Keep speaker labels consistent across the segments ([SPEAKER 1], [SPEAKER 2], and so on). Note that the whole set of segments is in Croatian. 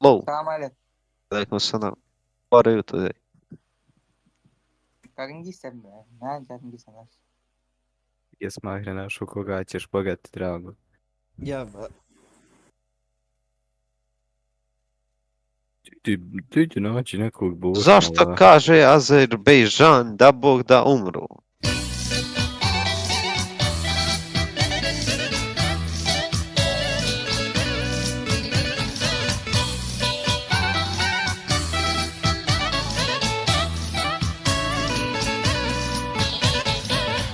[SPEAKER 1] Low,
[SPEAKER 2] Selam aleyküm.
[SPEAKER 1] aleykümselam. What today?
[SPEAKER 2] Как не сам, ne canım gitsen.
[SPEAKER 3] Ja smatram našu koga ćeš bogati, drago.
[SPEAKER 4] Ja, ba.
[SPEAKER 3] Ti će naći nekog Bosna.
[SPEAKER 1] Zašto kaže Azerbejdžan da Bog da umru?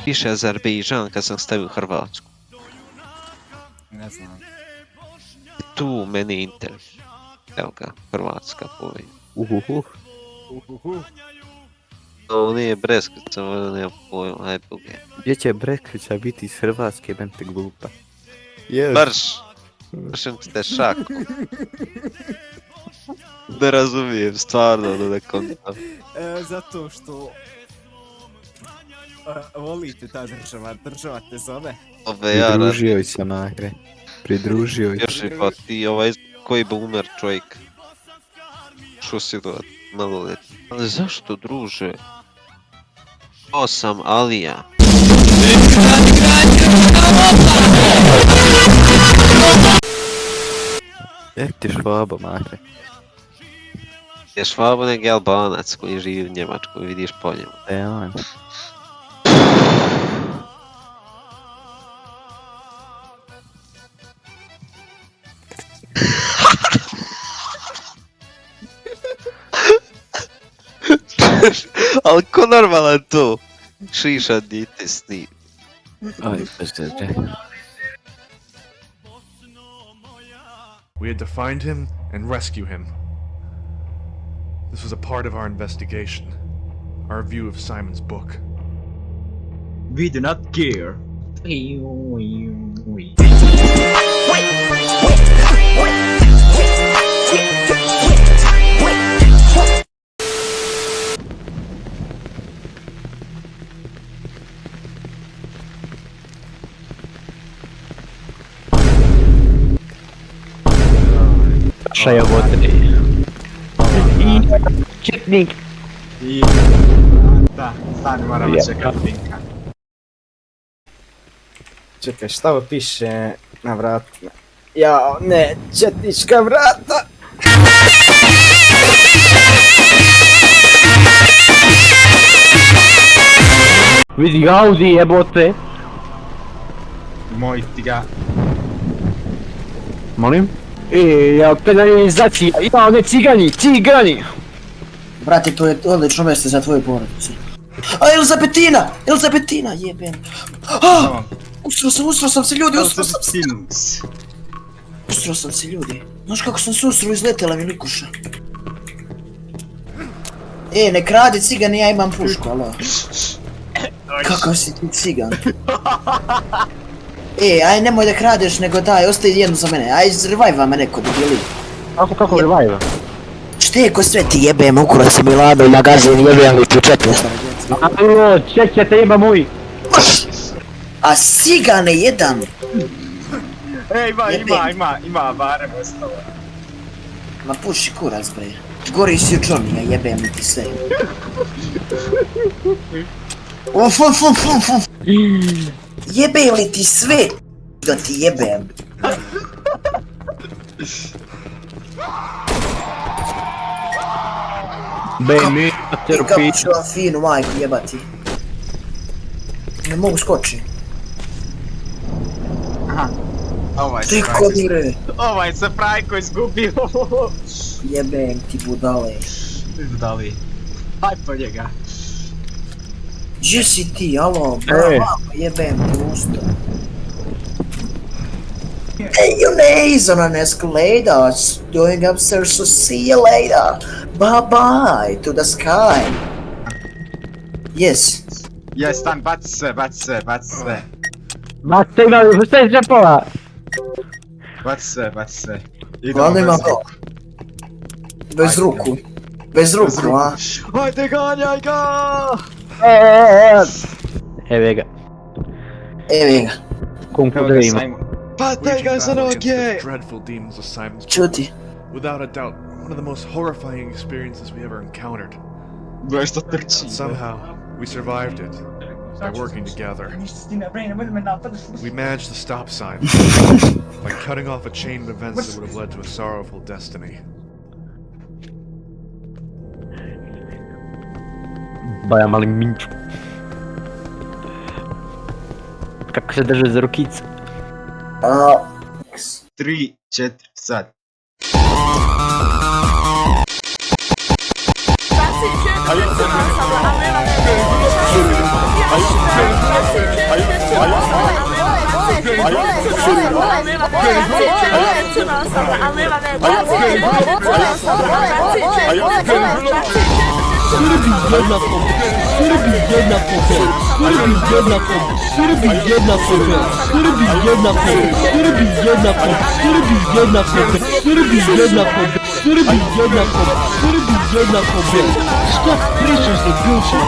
[SPEAKER 1] Piše Azerbejdžan kad sam stavio Hrvatsku.
[SPEAKER 4] Ne znam.
[SPEAKER 1] Tu meni Inter. Evo ga, Hrvatska povelja. Ovo nije Breskvica, ovo nije pojma, aj buge.
[SPEAKER 3] Gdje će Breklića biti iz Hrvatske, bente glupa?
[SPEAKER 1] Brš! Bršim ti te šaku. Ne razumijem, stvarno, da ne kontam.
[SPEAKER 4] Zato što... volite ta država te zove.
[SPEAKER 1] Ove ja
[SPEAKER 3] Pridružio se nagre. Pridružio
[SPEAKER 1] još i pa ti ovaj koji boomer čovjek. Šusidovat, maloljetni. Ali zašto, druže? To sam Alija.
[SPEAKER 3] ti švabo, magre.
[SPEAKER 1] Je Švabo nego Albanac koji živi u Njemačkoj, vidiš po njemu.
[SPEAKER 3] On.
[SPEAKER 1] Ali ko normalan to? Šiša dite sni.
[SPEAKER 3] Aj, bezdeđe.
[SPEAKER 5] We had to find him and rescue him. This was a part of our investigation, our view of Simon's book.
[SPEAKER 6] We do not care.
[SPEAKER 3] Šaja vode. Četnik.
[SPEAKER 6] Da, sad moramo čekati Pinka.
[SPEAKER 4] Čekaj, šta ovo piše na vratima? Jao, ne, četnička vrata!
[SPEAKER 3] Vidi ga Audi, jebote.
[SPEAKER 6] Moj ti ga.
[SPEAKER 3] Molim? Ja penalizacija, ja ne cigani!
[SPEAKER 7] Brate, to je odlično mjesto za tvoju porodicu. A, Elizabetina, jebem. Usro sam se ljudi, Usro sam se ljudi. Znaš kako sam se usro, izletela mi likuša. Ne kradi cigan, ja imam pušku, alo. Kakav si ti cigan? Aj nemoj da kradeš, nego daj, ostavi jednu za mene, aj revive me neko debili.
[SPEAKER 3] Kako revive?
[SPEAKER 7] Šteko sve ti jebem, ukurac Milano i magazin jebem li tu četiri.
[SPEAKER 3] Alo, čekajte, jeba moj!
[SPEAKER 7] A cigane jedan!
[SPEAKER 6] Ima barem ostalo.
[SPEAKER 7] Ma puši kurac bre. Gori si u Johnny, jebem li ti sve. Uf. Jebem li ti sve? Da ti jebem.
[SPEAKER 3] Beni,
[SPEAKER 7] Kako ću vam finu majku jebati. Ne mogu skoči. Tiko mire.
[SPEAKER 6] Ovaj se Frajko izgubio.
[SPEAKER 7] Jebem ti budale.
[SPEAKER 6] Budali. Aj po njega.
[SPEAKER 7] Gdje si ti, alo, bravo, jebem ti usta. Hey, you nays on an escalator, doing upstairs, so see you later. Bye-bye to the sky. Yes.
[SPEAKER 6] Jes, stan, baci sve.
[SPEAKER 3] Bate imaju, šta je žepova?
[SPEAKER 6] Baci sve.
[SPEAKER 7] Glavno ima rok. Bez ruku, a?
[SPEAKER 6] Ajde, ganjaj ga!
[SPEAKER 3] Evo ga.
[SPEAKER 7] Evo ga.
[SPEAKER 3] Konkuririmo.
[SPEAKER 5] waging battle against the dreadful demons of Simon's Book.
[SPEAKER 7] Čuti.
[SPEAKER 5] Without a doubt, one of the most horrifying experiences we ever encountered.
[SPEAKER 6] Baš to trči.
[SPEAKER 5] Somehow, we survived it by working together. We managed to stop Simon by cutting off a chain of events that would have led to a sorrowful destiny.
[SPEAKER 3] Baja malý minču. Tak se drži z rukice.
[SPEAKER 7] A...
[SPEAKER 6] 3, 4, sad.
[SPEAKER 8] Stop preaching the bullshit.